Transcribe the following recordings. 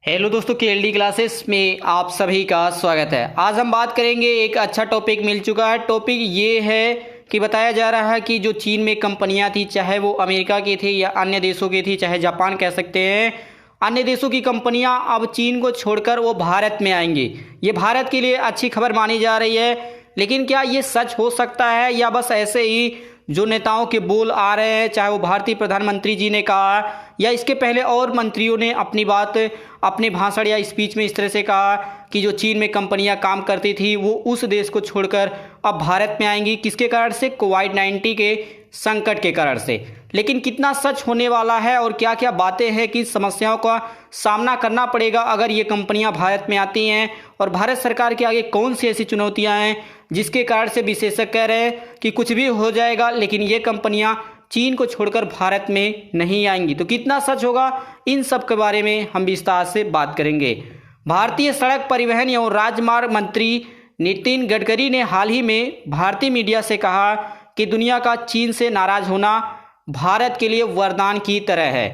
Hello दोस्तों, KLD classes में आप सभी का स्वागत है। आज हम बात करेंगे, एक अच्छा टॉपिक मिल चुका है। टॉपिक ये है कि बताया जा रहा है कि जो चीन में कंपनियां थी, चाहे वो अमेरिका की थी या अन्य देशों की थी, चाहे जापान कह सकते हैं, अन्य देशों की कंपनियां अब चीन को छोड़कर वो भारत में आएंगी। ये भारत के लिए अच्छी खबर मानी जा रही है, लेकिन क्या ये सच हो सकता है या बस ऐसे ही जो नेताओं के बोल आ रहे हैं, चाहे वो भारतीय प्रधानमंत्री जी ने कहा या इसके पहले और मंत्रियों ने अपनी बात अपने भाषण या स्पीच में इस तरह से कहा कि जो चीन में कंपनियां काम करती थी वो उस देश को छोड़कर अब भारत में आएंगी। किसके कारण से? कोविड-19 के संकट के कारण से। लेकिन कितना सच होने वाला है और क्या क्या बातें हैं कि समस्याओं का सामना करना पड़ेगा अगर ये कंपनियां भारत में आती हैं, और भारत सरकार के आगे कौन सी ऐसी चुनौतियां हैं जिसके कारण से विशेषज्ञ कह रहे हैं कि कुछ भी हो जाएगा लेकिन ये कंपनियां चीन को छोड़कर भारत में नहीं आएंगी। तो कितना सच होगा, इन सब के बारे में हम विस्तार से बात करेंगे। भारतीय सड़क परिवहन एवं राजमार्ग मंत्री नितिन गडकरी ने हाल ही में भारतीय मीडिया से कहा कि दुनिया का चीन से नाराज होना भारत के लिए वरदान की तरह है।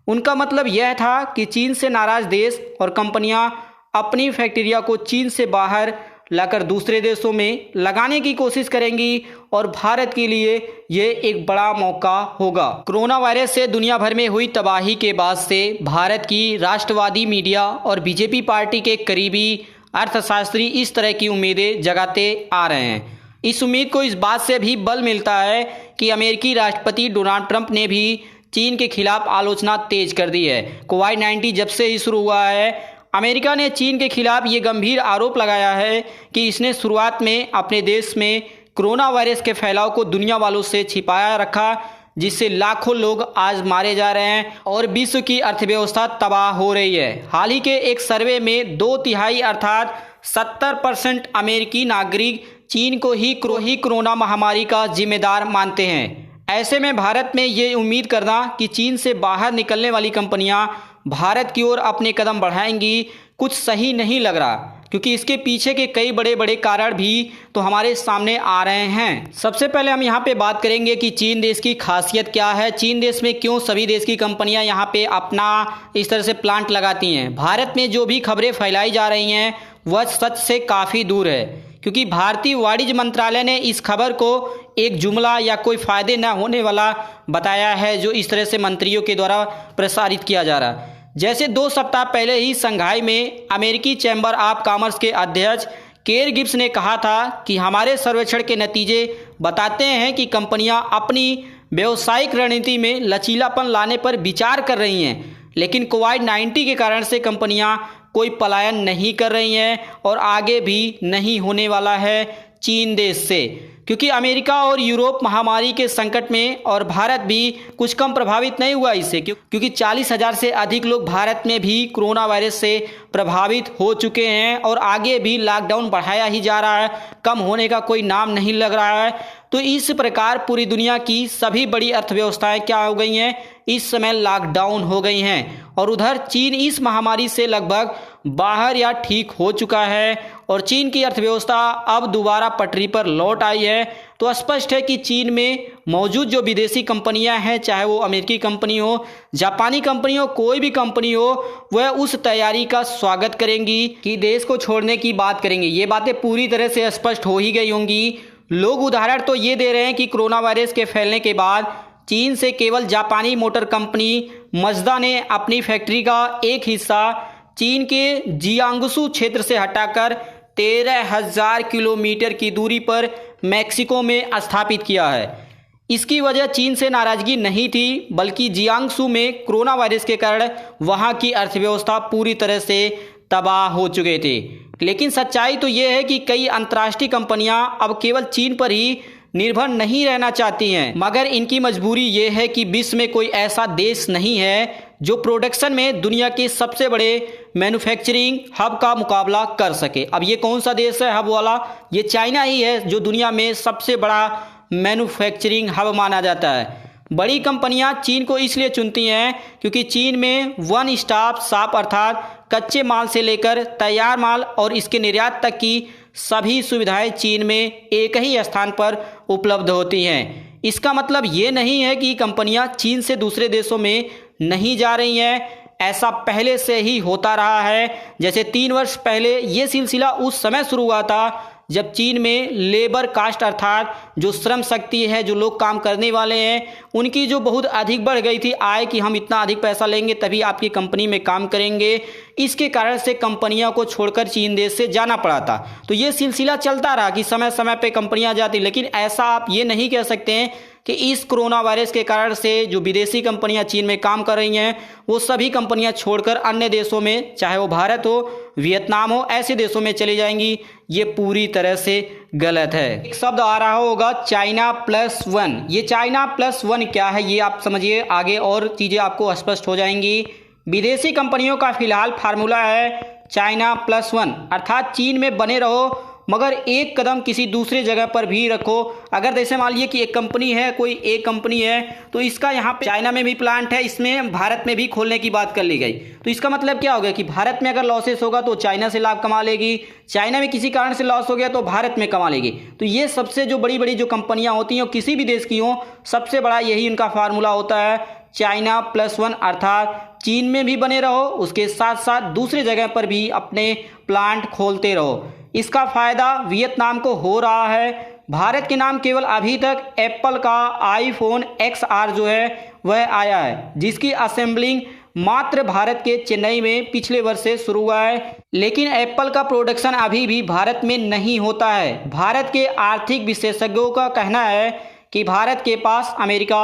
उनका मतलब यह था कि चीन से नाराज देश और कंपनियां अपनी फैक्ट्रियां को चीन से बाहर लाकर दूसरे देशों में लगाने की कोशिश करेंगी और भारत के लिए ये एक बड़ा मौका होगा। कोरोना वायरस से दुनिया भर में हुई तबाही के बाद से भारत की राष्ट्रवादी मीडिया और बीजेपी पार्टी के करीबी अर्थशास्त्री इस तरह की उम्मीदें जगाते आ रहे हैं। इस उम्मीद को इस बात से भी बल मिलता है कि अमेरिकी राष्ट्रपति डोनाल्ड ट्रंप ने भी चीन के खिलाफ आलोचना तेज कर दी है। कोविड-19 जब से ही शुरू हुआ है, अमेरिका ने चीन के खिलाफ ये गंभीर आरोप लगाया है कि इसने शुरुआत में अपने देश में कोरोना वायरस के फैलाव को दुनिया वालों से छिपाया रखा, जिससे लाखों लोग आज मारे जा रहे हैं और विश्व की अर्थव्यवस्था तबाह हो रही है। हाल ही के एक सर्वे में 2/3 अर्थात 70% अमेरिकी नागरिक चीन को ही कोरोना महामारी का जिम्मेदार मानते हैं। ऐसे में भारत में ये उम्मीद करना कि चीन से बाहर निकलने वाली कंपनियां भारत की ओर अपने कदम बढ़ाएंगी कुछ सही नहीं लग रहा, क्योंकि इसके पीछे के कई बड़े बड़े कारण भी तो हमारे सामने आ रहे हैं। सबसे पहले हम यहाँ पे बात करेंगे कि चीन देश की खासियत क्या है, चीन देश में क्यों सभी देश की कंपनियां यहाँ पे अपना इस तरह से प्लांट लगाती हैं। भारत में जो भी खबरें फैलाई जा रही हैं वह सच से काफ़ी दूर है, क्योंकि भारतीय वाणिज्य मंत्रालय ने इस खबर को एक जुमला या कोई फायदे न होने वाला बताया है, जो इस तरह से मंत्रियों के द्वारा प्रसारित किया जा रहा है। जैसे 2 सप्ताह पहले ही शंघाई में अमेरिकी चैम्बर ऑफ कॉमर्स के अध्यक्ष केर गिब्स ने कहा था कि हमारे सर्वेक्षण के नतीजे बताते हैं कि कंपनियां अपनी व्यावसायिक रणनीति में लचीलापन लाने पर विचार कर रही हैं, लेकिन कोविड-19 के कारण से कंपनियां कोई पलायन नहीं कर रही हैं और आगे भी नहीं होने वाला है चीन देश से, क्योंकि अमेरिका और यूरोप महामारी के संकट में और भारत भी कुछ कम प्रभावित नहीं हुआ इससे, क्योंकि 40,000 से अधिक लोग भारत में भी कोरोना वायरस से प्रभावित हो चुके हैं और आगे भी लॉकडाउन बढ़ाया ही जा रहा है, कम होने का कोई नाम नहीं लग रहा है। तो इस प्रकार पूरी दुनिया की सभी बड़ी अर्थव्यवस्थाएं क्या हो गई हैं, इस समय लॉकडाउन हो गई हैं, और उधर चीन इस महामारी से लगभग बाहर या ठीक हो चुका है और चीन की अर्थव्यवस्था अब दोबारा पटरी पर लौट आई है। तो स्पष्ट है कि चीन में मौजूद जो विदेशी कंपनियां हैं, चाहे वो अमेरिकी कंपनी हो, जापानी कंपनी हो, कोई भी कंपनी हो, वह उस तैयारी का स्वागत करेंगी कि देश को छोड़ने की बात करेंगी। ये बातें पूरी तरह से स्पष्ट हो ही गई होंगी। लोग उदाहरण तो ये दे रहे हैं कि कोरोना वायरस के फैलने के बाद चीन से केवल जापानी मोटर कंपनी मज़दा ने अपनी फैक्ट्री का एक हिस्सा चीन के जियांगसू क्षेत्र से हटाकर 13,000 किलोमीटर की दूरी पर मैक्सिको में स्थापित किया है। इसकी वजह चीन से नाराजगी नहीं थी, बल्कि जियांगसू में कोरोना वायरस के कारण वहां की अर्थव्यवस्था पूरी तरह से तबाह हो चुके थे। लेकिन सच्चाई तो ये है कि कई अंतर्राष्ट्रीय कंपनियां अब केवल चीन पर ही निर्भर नहीं रहना चाहती हैं, मगर इनकी मजबूरी ये है कि विश्व में कोई ऐसा देश नहीं है जो प्रोडक्शन में दुनिया के सबसे बड़े मैन्युफैक्चरिंग हब का मुकाबला कर सके। अब ये कौन सा देश है हब वाला? ये चाइना ही है, जो दुनिया में सबसे बड़ा मैन्युफैक्चरिंग हब माना जाता है। बड़ी कंपनियां चीन को इसलिए चुनती हैं क्योंकि चीन में वन स्टॉप शॉप अर्थात कच्चे माल से लेकर तैयार माल और इसके निर्यात तक की सभी सुविधाएं चीन में एक ही स्थान पर उपलब्ध होती हैं। इसका मतलब ये नहीं है कि कंपनियां चीन से दूसरे देशों में नहीं जा रही हैं। ऐसा पहले से ही होता रहा है। जैसे 3 वर्ष पहले ये सिलसिला उस समय शुरू हुआ था जब चीन में लेबर कास्ट अर्थात जो श्रम शक्ति है, जो लोग काम करने वाले हैं, उनकी जो बहुत अधिक बढ़ गई थी आय कि हम इतना अधिक पैसा लेंगे तभी आपकी कंपनी में काम करेंगे। इसके कारण से कंपनियों को छोड़कर चीन देश से जाना पड़ा था। तो ये सिलसिला चलता रहा कि समय समय पे कंपनियां जाती, लेकिन ऐसा आप ये नहीं कह सकते हैं कि इस कोरोना वायरस के कारण से जो विदेशी कंपनियां चीन में काम कर रही हैं वो सभी कंपनियां छोड़कर अन्य देशों में, चाहे वो भारत हो, वियतनाम हो, ऐसे देशों में चली जाएंगी। ये पूरी तरह से गलत है। एक शब्द आ रहा होगा China+1। ये China+1 क्या है ये आप समझिए, आगे और चीज़ें आपको स्पष्ट हो जाएंगी। विदेशी कंपनियों का फिलहाल फार्मूला है China+1, अर्थात चीन में बने रहो मगर एक कदम किसी दूसरे जगह पर भी रखो। अगर जैसे मान लीजिए कि एक कंपनी है, कोई एक कंपनी है, तो इसका यहाँ पे चाइना में भी प्लांट है, इसमें भारत में भी खोलने की बात कर ली गई। तो इसका मतलब क्या हो गया कि भारत में अगर लॉसेस होगा तो चाइना से लाभ कमा लेगी, चाइना में किसी कारण से लॉस हो गया तो भारत में कमा लेगी। तो ये सबसे जो बड़ी बड़ी जो कंपनियां होती हैं किसी भी देश की हों, सबसे बड़ा यही उनका फार्मूला होता है China+1, अर्थात चीन में भी बने रहो, उसके साथ साथ दूसरे जगह पर भी अपने प्लांट खोलते रहो। इसका फायदा वियतनाम को हो रहा है। भारत के नाम केवल अभी तक एप्पल का iPhone XR जो है वह आया है, जिसकी असेंबलिंग मात्र भारत के चेन्नई में पिछले वर्ष से शुरू हुआ है। लेकिन एप्पल का प्रोडक्शन अभी भी भारत में नहीं होता है। भारत के आर्थिक विशेषज्ञों का कहना है कि भारत के पास अमेरिका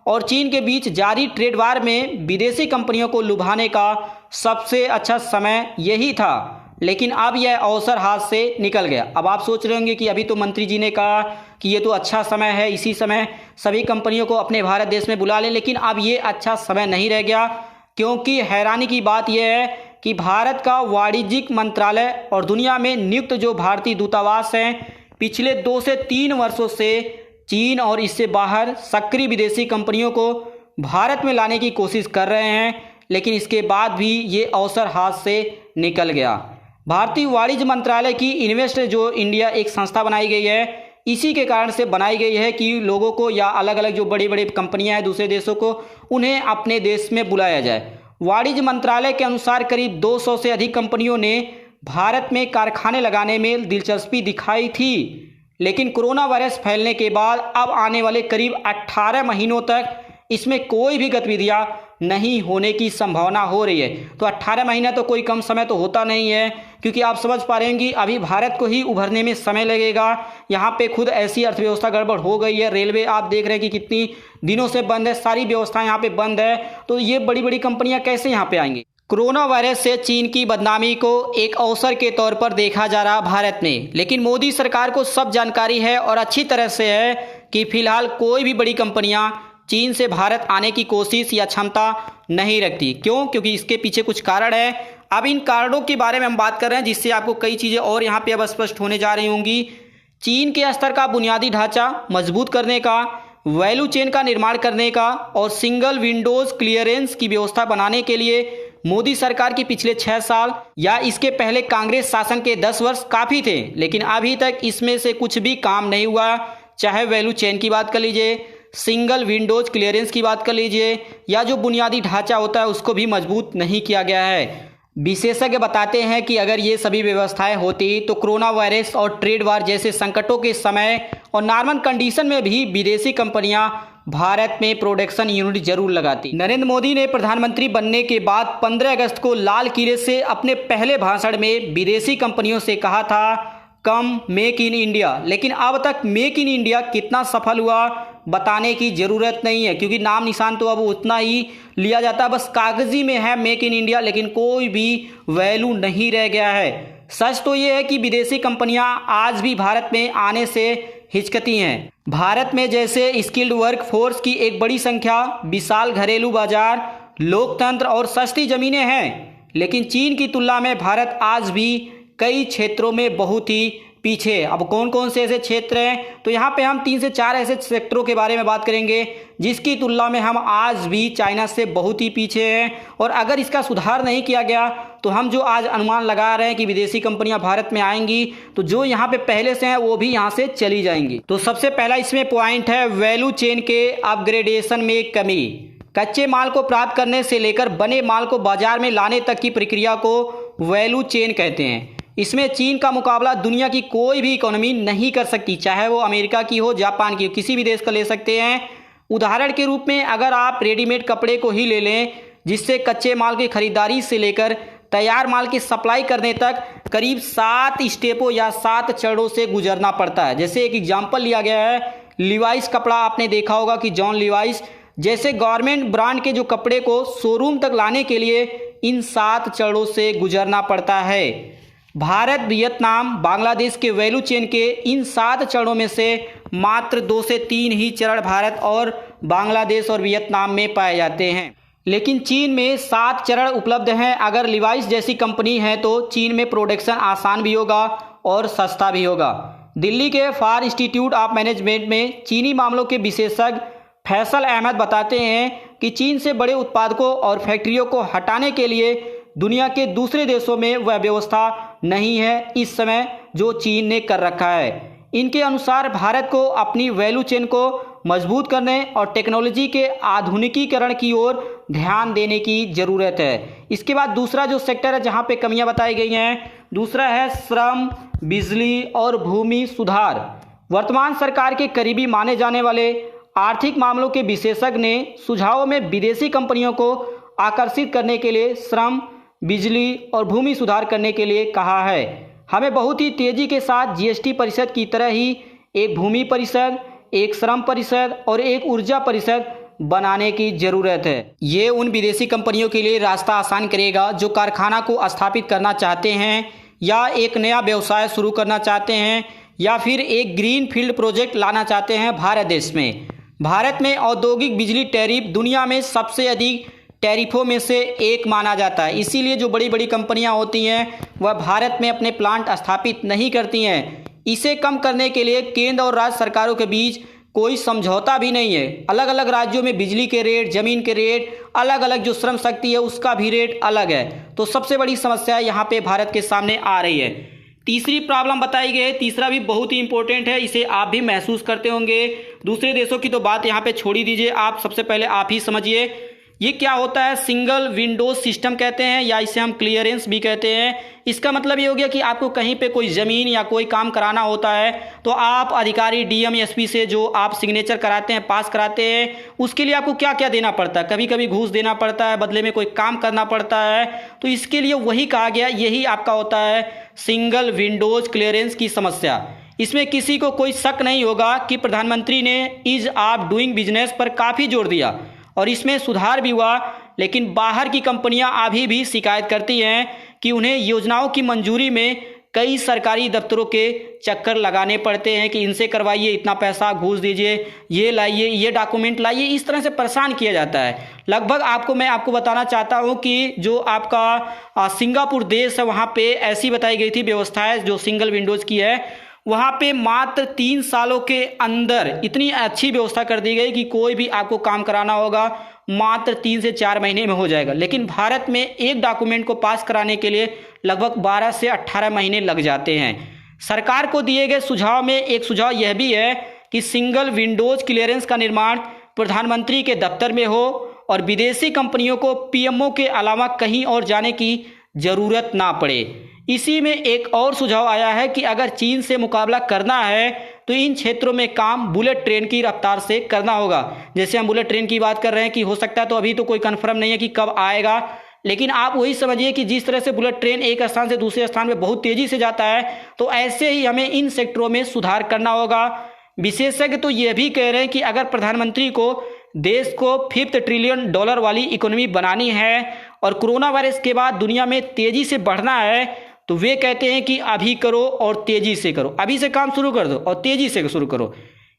और चीन के बीच जारी ट्रेड वार में विदेशी कंपनियों को लुभाने का सबसे अच्छा समय यही था, लेकिन अब यह अवसर हाथ से निकल गया। अब आप सोच रहे होंगे कि अभी तो मंत्री जी ने कहा कि ये तो अच्छा समय है, इसी समय सभी कंपनियों को अपने भारत देश में बुला लें, लेकिन अब ये अच्छा समय नहीं रह गया, क्योंकि हैरानी की बात यह है कि भारत का वाणिज्यिक मंत्रालय और दुनिया में नियुक्त जो भारतीय दूतावास हैं पिछले 2 से 3 वर्षों से चीन और इससे बाहर सक्रिय विदेशी कंपनियों को भारत में लाने की कोशिश कर रहे हैं, लेकिन इसके बाद भी ये अवसर हाथ से निकल गया। भारतीय वाणिज्य मंत्रालय की इन्वेस्ट जो इंडिया एक संस्था बनाई गई है, इसी के कारण से बनाई गई है कि लोगों को या अलग अलग जो बड़ी बड़ी कंपनियां हैं दूसरे देशों को, उन्हें अपने देश में बुलाया जाए। वाणिज्य मंत्रालय के अनुसार करीब 200 से अधिक कंपनियों ने भारत में कारखाने लगाने में दिलचस्पी दिखाई थी, लेकिन कोरोना वायरस फैलने के बाद अब आने वाले करीब 18 महीनों तक इसमें कोई भी गतिविधियां नहीं होने की संभावना हो रही है। तो 18 महीना तो कोई कम समय तो होता नहीं है, क्योंकि आप समझ पा रहे हैं कि अभी भारत को ही उभरने में समय लगेगा। यहाँ पे खुद ऐसी अर्थव्यवस्था गड़बड़ हो गई है, रेलवे आप देख रहे हैं कि कितनी दिनों से बंद है, सारी व्यवस्थाएं यहाँ पे बंद है, तो ये बड़ी बड़ी कंपनियां कैसे यहाँ पे आएंगी। कोरोना वायरस से चीन की बदनामी को एक अवसर के तौर पर देखा जा रहा भारत में, लेकिन मोदी सरकार को सब जानकारी है और अच्छी तरह से है कि फिलहाल कोई भी बड़ी कंपनियां चीन से भारत आने की कोशिश या क्षमता नहीं रखती। क्यों? क्योंकि इसके पीछे कुछ कारण है। अब इन कारणों के बारे में हम बात कर रहे हैं, जिससे आपको कई चीज़ें और यहाँ पे अब स्पष्ट होने जा रही होंगी। चीन के स्तर का बुनियादी ढांचा मजबूत करने का, वैल्यू चेन का निर्माण करने का और सिंगल विंडोज क्लियरेंस की व्यवस्था बनाने के लिए मोदी सरकार की पिछले 6 साल या इसके पहले कांग्रेस शासन के 10 वर्ष काफ़ी थे, लेकिन अभी तक इसमें से कुछ भी काम नहीं हुआ। चाहे वैल्यू चेन की बात कर लीजिए, सिंगल विंडोज क्लियरेंस की बात कर लीजिए, या जो बुनियादी ढांचा होता है उसको भी मजबूत नहीं किया गया है। विशेषज्ञ बताते हैं कि अगर ये सभी व्यवस्थाएं होती तो कोरोना वायरस और ट्रेड वार जैसे संकटों के समय और नॉर्मल कंडीशन में भी विदेशी कंपनियां भारत में प्रोडक्शन यूनिट जरूर लगाती। नरेंद्र मोदी ने प्रधानमंत्री बनने के बाद 15 अगस्त को लाल किले से अपने पहले भाषण में विदेशी कंपनियों से कहा था कम मेक इन इंडिया, लेकिन अब तक मेक इन इंडिया कितना सफल हुआ बताने की ज़रूरत नहीं है, क्योंकि नाम निशान तो अब उतना ही लिया जाता है, बस कागजी में है मेक इन इंडिया, लेकिन कोई भी वैल्यू नहीं रह गया है। सच तो ये है कि विदेशी कंपनियां आज भी भारत में आने से हिचकती हैं। भारत में जैसे स्किल्ड वर्क फोर्स की एक बड़ी संख्या, विशाल घरेलू बाजार, लोकतंत्र और सस्ती ज़मीनें हैं, लेकिन चीन की तुलना में भारत आज भी कई क्षेत्रों में बहुत ही पीछे है। अब कौन कौन से ऐसे क्षेत्र हैं, तो यहाँ पे हम 3 से 4 ऐसे सेक्टरों के बारे में बात करेंगे जिसकी तुलना में हम आज भी चाइना से बहुत ही पीछे हैं, और अगर इसका सुधार नहीं किया गया तो हम जो आज अनुमान लगा रहे हैं कि विदेशी कंपनियां भारत में आएंगी, तो जो यहाँ पे पहले से हैं वो भी यहाँ से चली जाएंगी। तो सबसे पहला इसमें पॉइंट है वैल्यू चेन के अपग्रेडेशन में कमी। कच्चे माल को प्राप्त करने से लेकर बने माल को बाजार में लाने तक की प्रक्रिया को वैल्यू चेन कहते हैं। इसमें चीन का मुकाबला दुनिया की कोई भी इकोनॉमी नहीं कर सकती, चाहे वो अमेरिका की हो, जापान की हो, किसी भी देश का ले सकते हैं। उदाहरण के रूप में अगर आप रेडीमेड कपड़े को ही ले लें, जिससे कच्चे माल की खरीदारी से लेकर तैयार माल की सप्लाई करने तक करीब 7 स्टेपों या 7 चरणों से गुजरना पड़ता है। जैसे एक एग्जाम्पल लिया गया है, लिवाइस कपड़ा आपने देखा होगा कि जॉन लिवाइस जैसे गवर्नमेंट ब्रांड के जो कपड़े को शोरूम तक लाने के लिए इन 7 चरणों से गुजरना पड़ता है। भारत, वियतनाम, बांग्लादेश के वैल्यू चेन के इन 7 चरणों में से मात्र 2 से 3 ही चरण भारत और बांग्लादेश और वियतनाम में पाए जाते हैं। लेकिन चीन में 7 चरण उपलब्ध हैं। अगर लिवाइस जैसी कंपनी है तो चीन में प्रोडक्शन आसान भी होगा और सस्ता भी होगा। दिल्ली के फार इंस्टीट्यूट ऑफ मैनेजमेंट में चीनी मामलों के विशेषज्ञ फैसल अहमद बताते हैं कि चीन से बड़े उत्पादकों और फैक्ट्रियों को हटाने के लिए दुनिया के दूसरे देशों में वह व्यवस्था नहीं है इस समय जो चीन ने कर रखा है। इनके अनुसार भारत को अपनी वैल्यू चेन को मजबूत करने और टेक्नोलॉजी के आधुनिकीकरण की ओर ध्यान देने की ज़रूरत है। इसके बाद दूसरा जो सेक्टर है जहां पे कमियां बताई गई हैं, दूसरा है श्रम, बिजली और भूमि सुधार। वर्तमान सरकार के करीबी माने जाने वाले आर्थिक मामलों के विशेषज्ञ ने सुझावों में विदेशी कंपनियों को आकर्षित करने के लिए श्रम, बिजली और भूमि सुधार करने के लिए कहा है। हमें बहुत ही तेज़ी के साथ जीएसटी परिषद की तरह ही एक भूमि परिषद, एक श्रम परिषद और एक ऊर्जा परिषद बनाने की ज़रूरत है। ये उन विदेशी कंपनियों के लिए रास्ता आसान करेगा जो कारखाना को स्थापित करना चाहते हैं या एक नया व्यवसाय शुरू करना चाहते हैं या फिर एक ग्रीन फील्ड प्रोजेक्ट लाना चाहते हैं भारत देश में। भारत में औद्योगिक बिजली टैरिफ दुनिया में सबसे अधिक टैरिफों में से एक माना जाता है। इसीलिए जो बड़ी बड़ी कंपनियां होती हैं वह भारत में अपने प्लांट स्थापित नहीं करती हैं। इसे कम करने के लिए केंद्र और राज्य सरकारों के बीच कोई समझौता भी नहीं है। अलग अलग राज्यों में बिजली के रेट, ज़मीन के रेट अलग अलग, जो श्रम शक्ति है उसका भी रेट अलग है। तो सबसे बड़ी समस्या यहाँ पे भारत के सामने आ रही है। तीसरी प्रॉब्लम बताई गई है, तीसरा भी बहुत ही इंपॉर्टेंट है, इसे आप भी महसूस करते होंगे। दूसरे देशों की तो बात यहाँ पे छोड़ ही दीजिए, आप सबसे पहले आप ही समझिए ये क्या होता है। सिंगल विंडोज सिस्टम कहते हैं या इसे हम क्लियरेंस भी कहते हैं। इसका मतलब ये हो गया कि आपको कहीं पे कोई ज़मीन या कोई काम कराना होता है तो आप अधिकारी डीएम एसपी से जो आप सिग्नेचर कराते हैं, पास कराते हैं, उसके लिए आपको क्या क्या देना पड़ता है। कभी कभी घूस देना पड़ता है, बदले में कोई काम करना पड़ता है। तो इसके लिए वही कहा गया, यही आपका होता है सिंगल विंडोज क्लियरेंस की समस्या। इसमें किसी को कोई शक नहीं होगा कि प्रधानमंत्री ने ईज ऑफ डूइंग बिजनेस पर काफ़ी जोर दिया और इसमें सुधार भी हुआ। लेकिन बाहर की कंपनियां अभी भी शिकायत करती हैं कि उन्हें योजनाओं की मंजूरी में कई सरकारी दफ्तरों के चक्कर लगाने पड़ते हैं कि इनसे करवाइए, इतना पैसा घूस दीजिए, ये लाइए, ये डॉक्यूमेंट लाइए, इस तरह से परेशान किया जाता है। लगभग मैं आपको बताना चाहता हूं कि जो आपका सिंगापुर देश है वहाँ पे ऐसी बताई गई थी व्यवस्थाएं जो सिंगल विंडोज़ की है। वहाँ पे मात्र 3 सालों के अंदर इतनी अच्छी व्यवस्था कर दी गई कि कोई भी आपको काम कराना होगा मात्र 3 से 4 महीने में हो जाएगा। लेकिन भारत में एक डॉक्यूमेंट को पास कराने के लिए लगभग 12 से 18 महीने लग जाते हैं। सरकार को दिए गए सुझाव में एक सुझाव यह भी है कि सिंगल विंडोज क्लियरेंस का निर्माण प्रधानमंत्री के दफ्तर में हो और विदेशी कंपनियों को पीएमओ के अलावा कहीं और जाने की ज़रूरत ना पड़े। इसी में एक और सुझाव आया है कि अगर चीन से मुकाबला करना है तो इन क्षेत्रों में काम बुलेट ट्रेन की रफ्तार से करना होगा। जैसे हम बुलेट ट्रेन की बात कर रहे हैं कि हो सकता है, तो अभी तो कोई कंफर्म नहीं है कि कब आएगा, लेकिन आप वही समझिए कि जिस तरह से बुलेट ट्रेन एक स्थान से दूसरे स्थान में बहुत तेज़ी से जाता है, तो ऐसे ही हमें इन सेक्टरों में सुधार करना होगा। विशेषज्ञ तो ये भी कह रहे हैं कि अगर प्रधानमंत्री को देश को $5 ट्रिलियन वाली इकोनॉमी बनानी है और कोरोना वायरस के बाद दुनिया में तेज़ी से बढ़ना है, तो वे कहते हैं कि अभी करो और तेज़ी से करो, अभी से काम शुरू कर दो और तेज़ी से शुरू करो।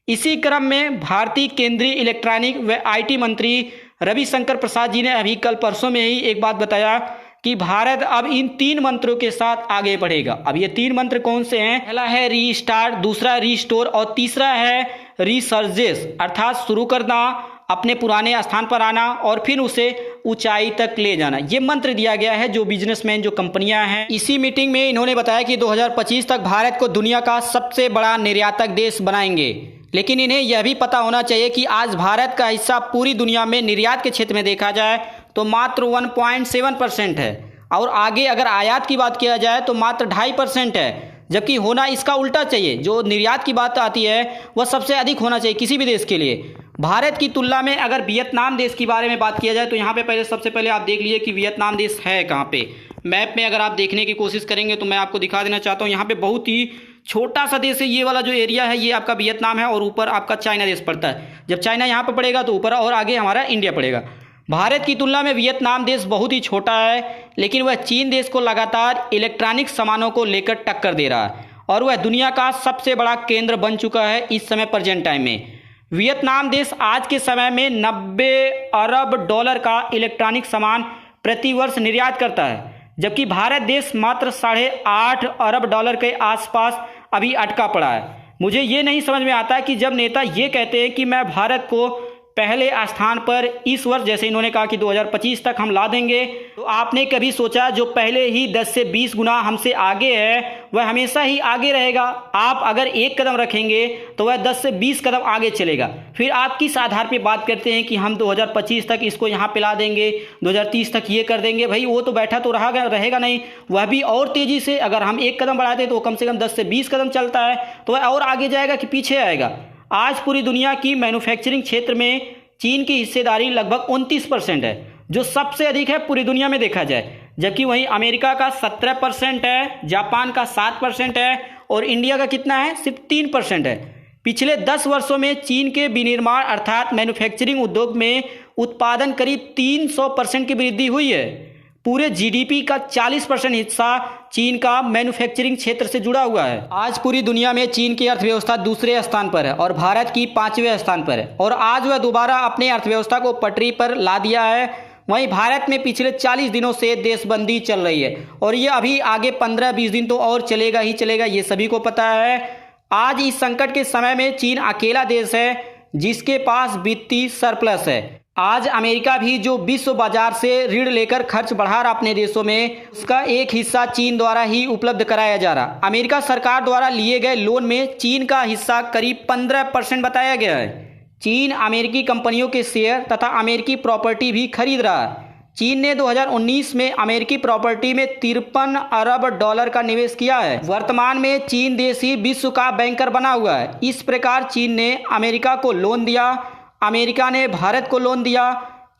इसी क्रम में भारतीय केंद्रीय इलेक्ट्रॉनिक व आईटी मंत्री रविशंकर प्रसाद जी ने अभी कल परसों में ही एक बात बताया कि भारत अब इन 3 मंत्रों के साथ आगे बढ़ेगा। अब ये 3 मंत्र कौन से हैं? पहला है रीस्टार्ट, दूसरा रीस्टोर और तीसरा है रिसर्जेस, अर्थात शुरू करना, अपने पुराने स्थान पर आना और फिर उसे ऊंचाई तक ले जाना। ये मंत्र दिया गया है जो बिजनेसमैन, जो कंपनियां हैं। इसी मीटिंग में इन्होंने बताया कि 2025 तक भारत को दुनिया का सबसे बड़ा निर्यातक देश बनाएंगे। लेकिन इन्हें यह भी पता होना चाहिए कि आज भारत का हिस्सा पूरी दुनिया में निर्यात के क्षेत्र में देखा जाए तो मात्र 1.7% है, और आगे अगर आयात की बात किया जाए तो मात्र 2.5% है, जबकि होना इसका उल्टा चाहिए। जो निर्यात की बात आती है वह सबसे अधिक होना चाहिए किसी भी देश के लिए। भारत की तुलना में अगर वियतनाम देश के बारे में बात किया जाए तो यहाँ पे सबसे पहले आप देख लीजिए कि वियतनाम देश है कहाँ पे। मैप में अगर आप देखने की कोशिश करेंगे तो मैं आपको दिखा देना चाहता हूँ, यहाँ पे बहुत ही छोटा सा देश है। ये वाला जो एरिया है ये आपका वियतनाम है और ऊपर आपका चाइना देश पड़ता है। जब चाइना यहाँ पर पड़ेगा तो ऊपर और आगे हमारा इंडिया पड़ेगा। भारत की तुलना में वियतनाम देश बहुत ही छोटा है, लेकिन वह चीन देश को लगातार इलेक्ट्रॉनिक सामानों को लेकर टक्कर दे रहा है और वह दुनिया का सबसे बड़ा केंद्र बन चुका है इस समय प्रेजेंट टाइम में। वियतनाम देश आज के समय में 90 अरब डॉलर का इलेक्ट्रॉनिक सामान प्रति वर्ष निर्यात करता है, जबकि भारत देश मात्र 8.5 अरब डॉलर के आसपास अभी अटका पड़ा है। मुझे ये नहीं समझ में आता कि जब नेता ये कहते हैं कि मैं भारत को पहले स्थान पर इस वर्ष, जैसे इन्होंने कहा कि 2025 तक हम ला देंगे, तो आपने कभी सोचा जो पहले ही 10 से 20 गुना हमसे आगे है वह हमेशा ही आगे रहेगा? आप अगर एक कदम रखेंगे तो वह 10 से 20 कदम आगे चलेगा। फिर आप किस आधार पे बात करते हैं कि हम 2025 तक इसको यहाँ पे ला देंगे, 2030 तक ये कर देंगे? भाई वो तो बैठा तो रहेगा नहीं, वह भी और तेज़ी से, अगर हम एक कदम बढ़ाते हैं तो कम से कम 10 से 20 कदम चलता है, तो वह और आगे जाएगा कि पीछे आएगा? आज पूरी दुनिया की मैन्युफैक्चरिंग क्षेत्र में चीन की हिस्सेदारी लगभग 29% है, जो सबसे अधिक है पूरी दुनिया में देखा जाए, जबकि वहीं अमेरिका का 17% है, जापान का 7% है और इंडिया का कितना है? सिर्फ 3% है। पिछले 10 वर्षों में चीन के विनिर्माण अर्थात मैन्युफैक्चरिंग उद्योग में उत्पादन करीब 300% की वृद्धि हुई है। पूरे जीडीपी का 40% हिस्सा चीन का मैन्युफैक्चरिंग क्षेत्र से जुड़ा हुआ है। आज पूरी दुनिया में चीन की अर्थव्यवस्था दूसरे स्थान पर है और भारत की 5वें स्थान पर है, और आज वह दोबारा अपने अर्थव्यवस्था को पटरी पर ला दिया है। वहीं भारत में पिछले 40 दिनों से देशबंदी चल रही है और ये अभी आगे 15-20 दिन तो और चलेगा ही चलेगा, ये सभी को पता है। आज इस संकट के समय में चीन अकेला देश है जिसके पास वित्तीय सरप्लस है। आज अमेरिका भी जो विश्व बाजार से ऋण लेकर खर्च बढ़ा रहा अपने देशों में, उसका एक हिस्सा चीन द्वारा ही उपलब्ध कराया जा रहा। अमेरिका सरकार द्वारा लिए गए लोन में चीन का हिस्सा करीब 15% बताया गया है। चीन अमेरिकी कंपनियों के शेयर तथा अमेरिकी प्रॉपर्टी भी खरीद रहा है। चीन ने 2019 में अमेरिकी प्रॉपर्टी में 53 अरब डॉलर का निवेश किया है। वर्तमान में चीन देश ही विश्व का बैंकर बना हुआ है। इस प्रकार चीन ने अमेरिका को लोन दिया, अमेरिका ने भारत को लोन दिया।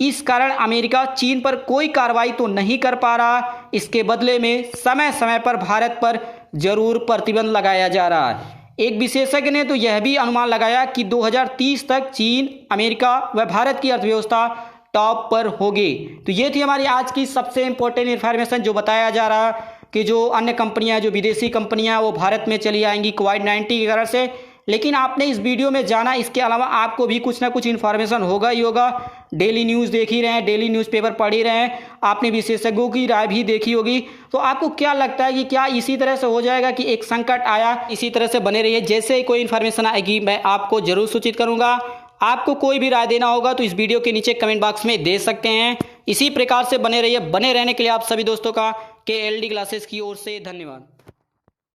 इस कारण अमेरिका चीन पर कोई कार्रवाई तो नहीं कर पा रहा, इसके बदले में समय समय पर भारत पर जरूर प्रतिबंध लगाया जा रहा है। एक विशेषज्ञ ने तो यह भी अनुमान लगाया कि 2030 तक चीन, अमेरिका व भारत की अर्थव्यवस्था टॉप पर होगी। तो ये थी हमारी आज की सबसे इम्पोर्टेंट इन्फॉर्मेशन, जो बताया जा रहा कि जो अन्य कंपनियां, जो विदेशी कंपनियां वो भारत में चली आएंगी कोविड-19 की कारण से। लेकिन आपने इस वीडियो में जाना, इसके अलावा आपको भी कुछ ना कुछ इन्फॉर्मेशन होगा ही होगा। डेली न्यूज़ देख ही रहे हैं, डेली न्यूज़पेपर पढ़ ही रहे हैं, आपने विशेषज्ञों की राय भी देखी होगी। तो आपको क्या लगता है कि क्या इसी तरह से हो जाएगा कि एक संकट आया, इसी तरह से बने रहिए, जैसे ही कोई इन्फॉर्मेशन आएगी मैं आपको जरूर सूचित करूंगा। आपको कोई भी राय देना होगा तो इस वीडियो के नीचे कमेंट बॉक्स में दे सकते हैं। इसी प्रकार से बने रहिए। बने रहने के लिए आप सभी दोस्तों का KLD क्लासेस की ओर से धन्यवाद।